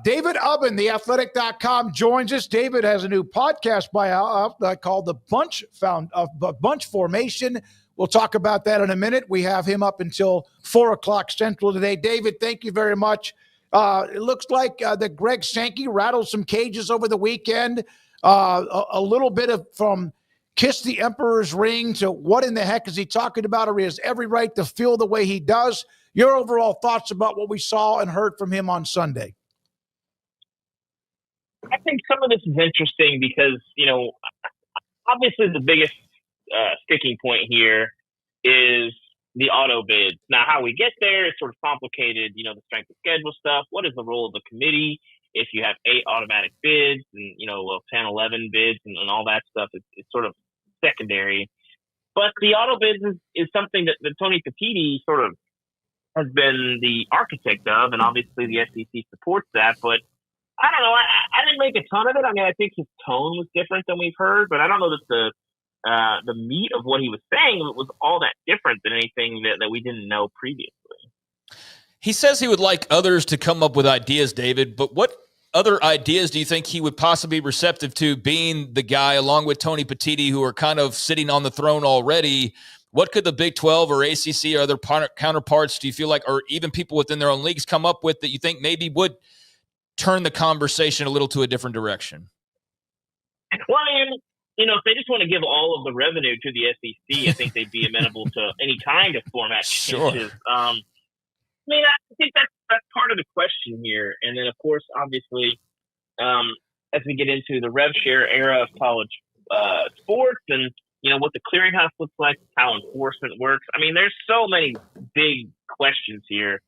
David Ubben, theathletic.com, joins us. David has a new podcast called The Bunch Formation. We'll talk about that in a minute. We have him up until 4 o'clock Central today. David, thank you very much. It looks like that Greg Sankey rattled some cages over the weekend. A little bit of from kiss the emperor's ring to what in the heck is he talking about, or he has every right to feel the way he does. Your overall thoughts about what we saw and heard from him on Sunday? I think some of this is interesting because, obviously the biggest sticking point here is the auto bids. Now, how we get there is sort of complicated, the strength of schedule stuff. What is the role of the committee if you have 8 automatic bids and, 10, 11 bids and all that stuff? It's sort of secondary. But the auto bids is something that Tony Petitti sort of has been the architect of, and obviously the SEC supports that. But I don't know. I didn't make a ton of it. I mean, I think his tone was different than we've heard, but I don't know that the meat of what he was saying was all that different than anything that we didn't know previously. He says he would like others to come up with ideas, David, but what other ideas do you think he would possibly be receptive to, being the guy along with Tony Petitti, who are kind of sitting on the throne already? What could the Big 12 or ACC or other counterparts, do you feel like, or even people within their own leagues, come up with that you think maybe would turn the conversation a little to a different direction? Well, I mean, if they just want to give all of the revenue to the SEC, I think they'd be amenable to any kind of format changes. Sure. I mean, I think that's part of the question here. And then, of course, obviously, as we get into the rev share era of college sports and, what the clearinghouse looks like, how enforcement works. I mean, there's so many big questions here.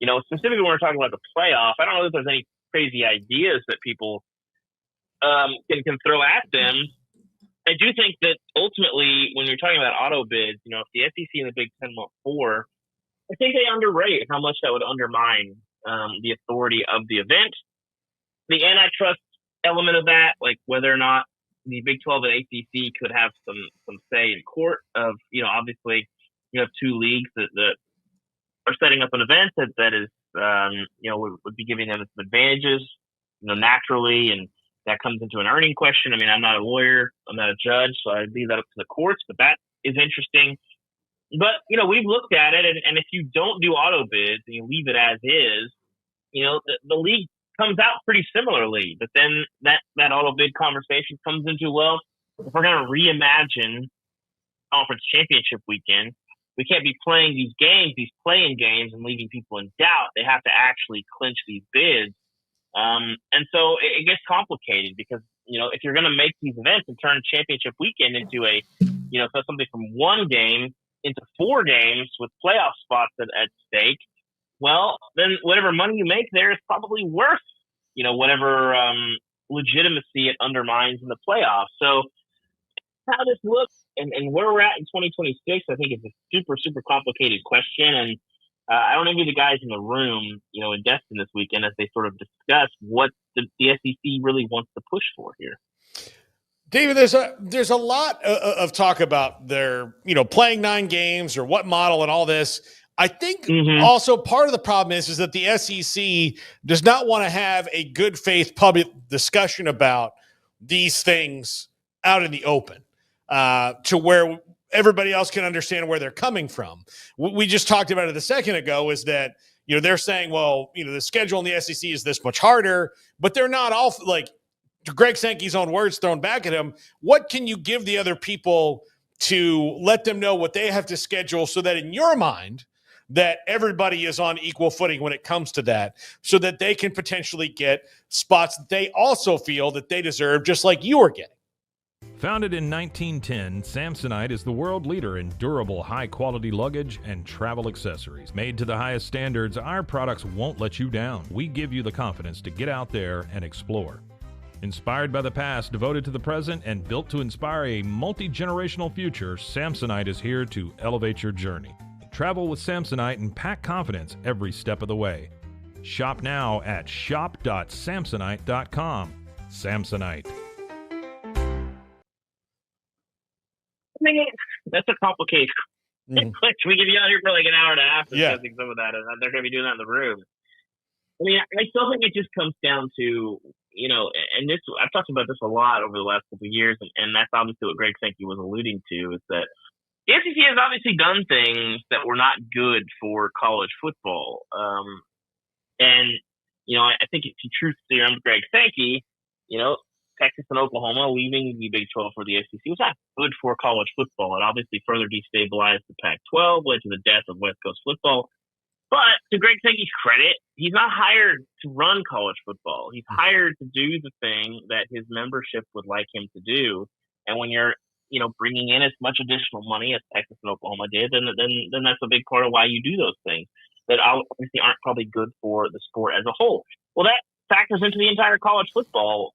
Specifically when we're talking about the playoff, I don't know if there's any crazy ideas that people can throw at them. I do think that ultimately, when you're talking about auto bids, if the SEC and the Big Ten want 4, I think they underrate how much that would undermine the authority of the event. The antitrust element of that, like whether or not the Big 12 and ACC could have some say in court of, obviously you have 2 leagues that are setting up an event that is, would be giving them some advantages, naturally, and that comes into an earning question. I mean, I'm not a lawyer, I'm not a judge, so I leave that up to the courts, but that is interesting. But, we've looked at it, and if you don't do auto bids and you leave it as is, the league comes out pretty similarly. But then that auto bid conversation comes into, well, if we're going to reimagine conference championship weekend, we can't be playing these games, these play-in games, and leaving people in doubt. They have to actually clinch these bids. And so it gets complicated because, if you're going to make these events and turn championship weekend into something from 1 game into 4 games with playoff spots at stake, well, then whatever money you make there is probably worth, whatever legitimacy it undermines in the playoffs. So how this looks and where we're at in 2026, I think it's a super, super complicated question. And I don't envy the guys in the room, in Destin this weekend as they sort of discuss what the SEC really wants to push for here. David, there's a lot of talk about their, playing 9 games or what model and all this. I think also part of the problem is that the SEC does not want to have a good faith public discussion about these things out in the open to where everybody else can understand where they're coming from. We just talked about it a second ago, is that, they're saying, well, the schedule in the SEC is this much harder, but they're not all like, to Greg Sankey's own words thrown back at him. What can you give the other people to let them know what they have to schedule so that in your mind that everybody is on equal footing when it comes to that, so that they can potentially get spots that they also feel that they deserve, just like you are getting? Founded in 1910, Samsonite is the world leader in durable, high-quality luggage and travel accessories. Made to the highest standards, our products won't let you down. We give you the confidence to get out there and explore. Inspired by the past, devoted to the present, and built to inspire a multi-generational future, Samsonite is here to elevate your journey. Travel with Samsonite and pack confidence every step of the way. Shop now at shop.samsonite.com. Samsonite. I mean, that's a complicated question. We could be out here for like an hour and a half discussing some of that, and they're going to be doing that in the room. mean, I still think it just comes down to, and this, I've talked about this a lot over the last couple of years, and that's obviously what Greg Sankey was alluding to, is that the SEC has obviously done things that were not good for college football. And, I think it's a truth serum, Greg Sankey, Texas and Oklahoma leaving the Big 12 for the SEC was not good for college football. It obviously further destabilized the Pac-12, led to the death of West Coast football. But to Greg Sankey's credit, he's not hired to run college football. He's hired to do the thing that his membership would like him to do. And when you're, bringing in as much additional money as Texas and Oklahoma did, then that's a big part of why you do those things that obviously aren't probably good for the sport as a whole. Well, that factors into the entire college football,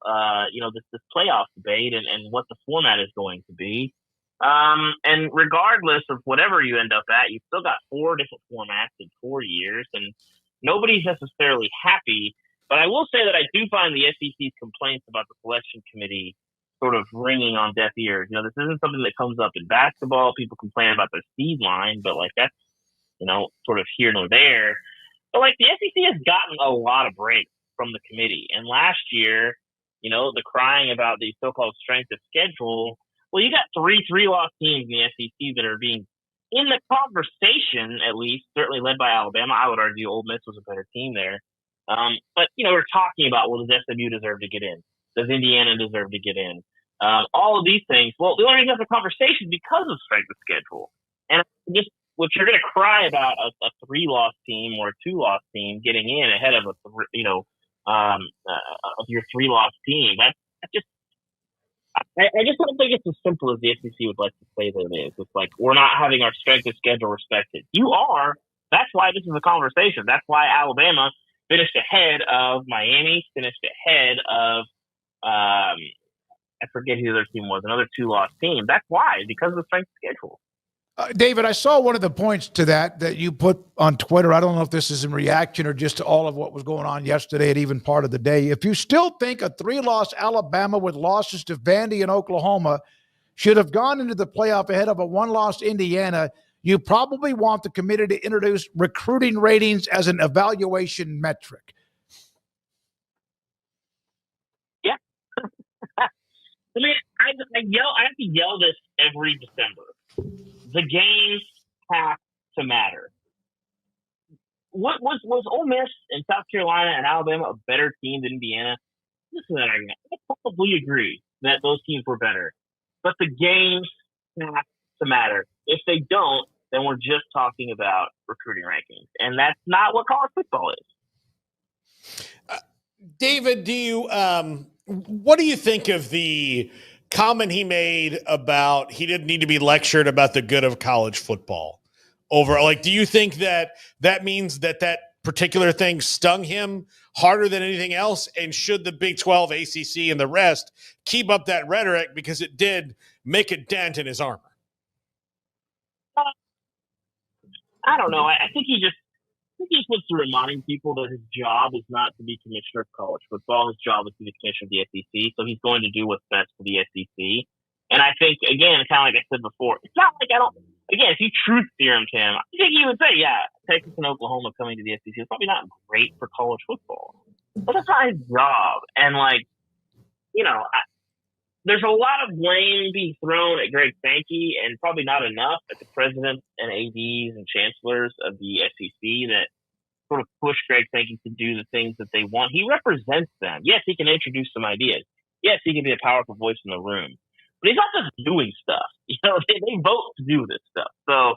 this playoff debate and what the format is going to be. And regardless of whatever you end up at, you've still got 4 different formats in 4 years, and nobody's necessarily happy. But I will say that I do find the SEC's complaints about the selection committee sort of ringing on deaf ears. This isn't something that comes up in basketball. People complain about their seed line, but that's, sort of here nor there. But the SEC has gotten a lot of breaks from the committee. And last year, the crying about the so-called strength of schedule, well, you got 3 3-loss teams in the SEC that are being in the conversation, at least, certainly led by Alabama. I would argue Ole Miss was a better team there. But, we're talking about, well, does SMU deserve to get in? Does Indiana deserve to get in? All of these things. Well, the only reason that's a conversation because of strength of schedule. And just, if you're going to cry about a 3-loss team or a 2-loss team getting in ahead of of your 3-loss team, that's just, I just don't think it's as simple as the SEC would like to say that it is. It's like, we're not having our strength of schedule respected. You are. That's why this is a conversation. That's why Alabama finished ahead of Miami, finished ahead of, I forget who the other team was, another 2-loss team. That's why, because of the strength of schedule. David, I saw one of the points to that you put on Twitter. I don't know if this is in reaction or just to all of what was going on yesterday and even part of the day. If you still think a 3-loss Alabama with losses to Vandy and Oklahoma should have gone into the playoff ahead of a 1-loss Indiana, you probably want the committee to introduce recruiting ratings as an evaluation metric. Yeah. I mean, I have to yell this every December. The games have to matter. What was Ole Miss and South Carolina and Alabama a better team than Indiana? Listen to that argument. I probably agree that those teams were better, but the games have to matter. If they don't, then we're just talking about recruiting rankings, and that's not what college football is. David, what do you think of the comment he made about he didn't need to be lectured about the good of college football do you think that means that particular thing stung him harder than anything else? And should the Big 12, ACC, and the rest keep up that rhetoric because it did make a dent in his armor? I don't know. I think he just wants to reminding people that his job is not to be commissioner of college football. His job is to be commissioner of the SEC. So he's going to do what's best for the SEC. And I think, again, kind of like I said before, it's not like if you truth serum to him, I think he would say, yeah, Texas and Oklahoma coming to the SEC is probably not great for college football. But that's not his job. And there's a lot of blame being thrown at Greg Sankey and probably not enough at the presidents and ADs and chancellors of the SEC that sort of push Greg Sankey to do the things that they want. He represents them. Yes, he can introduce some ideas. Yes, he can be a powerful voice in the room. But he's not just doing stuff. They vote to do this stuff. So,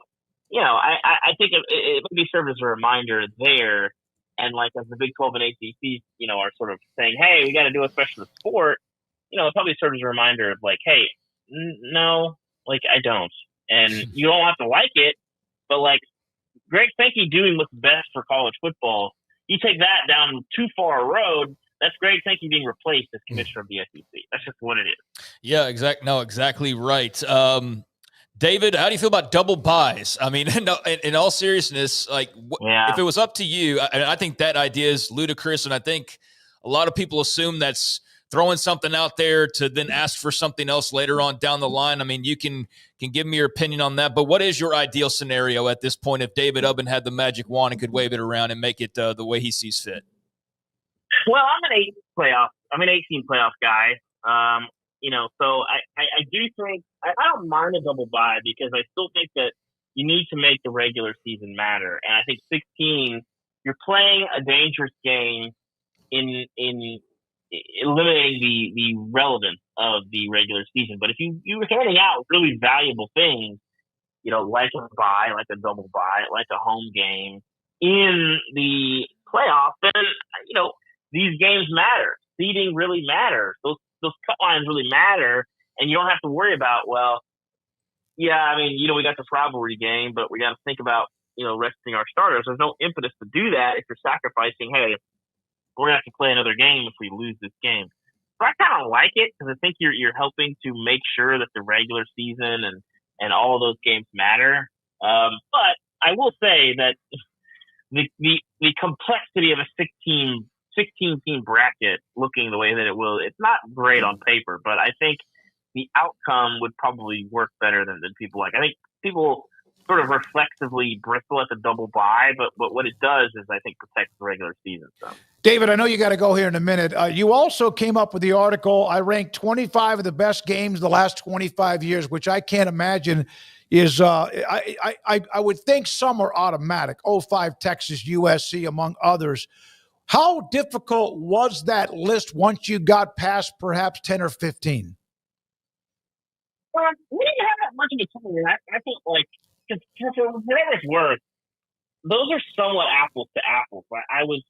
I think it maybe served as a reminder there. And as the Big 12 and ACC, are sort of saying, hey, we got to do what's best for the sport. It probably serves as a reminder of hey, no, I don't. And you don't have to like it, but Greg Sankey doing what's best for college football, you take that down too far a road, that's Greg Sankey being replaced as commissioner of the SEC. That's just what it is. Yeah, exactly right. David, how do you feel about double buys? I mean, in all seriousness, if it was up to you, I think that idea is ludicrous, and I think a lot of people assume that's throwing something out there to then ask for something else later on down the line. I mean, you can give me your opinion on that, but what is your ideal scenario at this point if David Ubben had the magic wand and could wave it around and make it the way he sees fit? Well, I'm an 18 playoff guy. So I do think I don't mind a double bye because I still think that you need to make the regular season matter. And I think 16, you're playing a dangerous game in eliminating the relevance of the regular season. But if you're handing out really valuable things, like a bye, like a double bye, like a home game in the playoff, then these games matter. Seeding really matters. Those cut lines really matter, and you don't have to worry about, we got this rivalry game, but we got to think about, resting our starters. There's no impetus to do that if you're sacrificing, hey, we're going to have to play another game if we lose this game. So I kind of like it because I think you're helping to make sure that the regular season and all of those games matter. But I will say that the complexity of a 16 team bracket looking the way that it will, it's not great on paper, but I think the outcome would probably work better than people like. I think people sort of reflexively bristle at the double bye, but what it does is I think protects the regular season. So, David, I know you got to go here in a minute. You also came up with the article. I ranked 25 of the best games the last 25 years, which I can't imagine is I would think some are automatic. 05 Texas, USC, among others. How difficult was that list once you got past perhaps 10 or 15? Well, we didn't have that much of a time. I think, for whatever it's worth, those are somewhat apples to apples. I was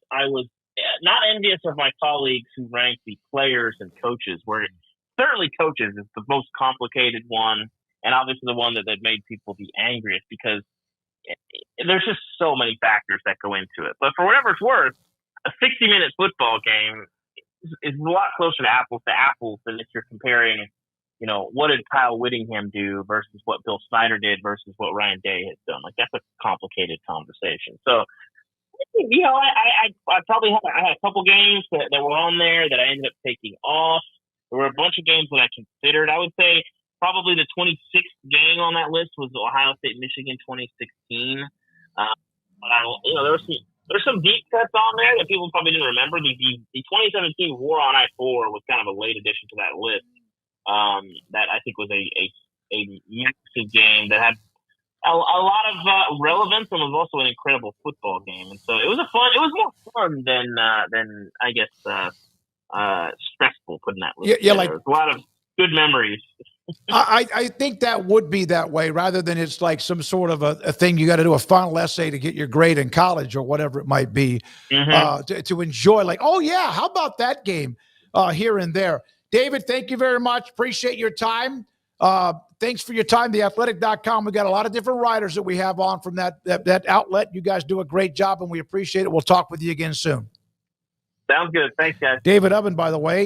not envious of my colleagues who ranked the players and coaches, where certainly coaches is the most complicated one, and obviously the one that made people the angriest because there's just so many factors that go into it. But for whatever it's worth, a 60-minute football game is a lot closer to apples than if you're comparing, what did Kyle Whittingham do versus what Bill Snyder did versus what Ryan Day has done. That's a complicated conversation. So, I probably had a couple games that were on there that I ended up taking off. There were a bunch of games that I considered. I would say probably the 26th game on that list was Ohio State, Michigan 2016. But there's some deep cuts on there that people probably didn't remember. The 2017 War on I-4 was kind of a late addition to that list. That I think was a massive game that had a lot of relevance and was also an incredible football game. And so it was more fun than I guess stressful putting that list. Yeah, There was a lot of good memories. I think that would be that way rather than it's like some sort of a thing you got to do a final essay to get your grade in college or whatever it might be to enjoy. Like, oh yeah, how about that game here and there? David, thank you very much. Appreciate your time. Thanks for your time. TheAthletic.com. We got a lot of different writers that we have on from that outlet. You guys do a great job, and we appreciate it. We'll talk with you again soon. Sounds good. Thanks, guys. David Ubben, by the way.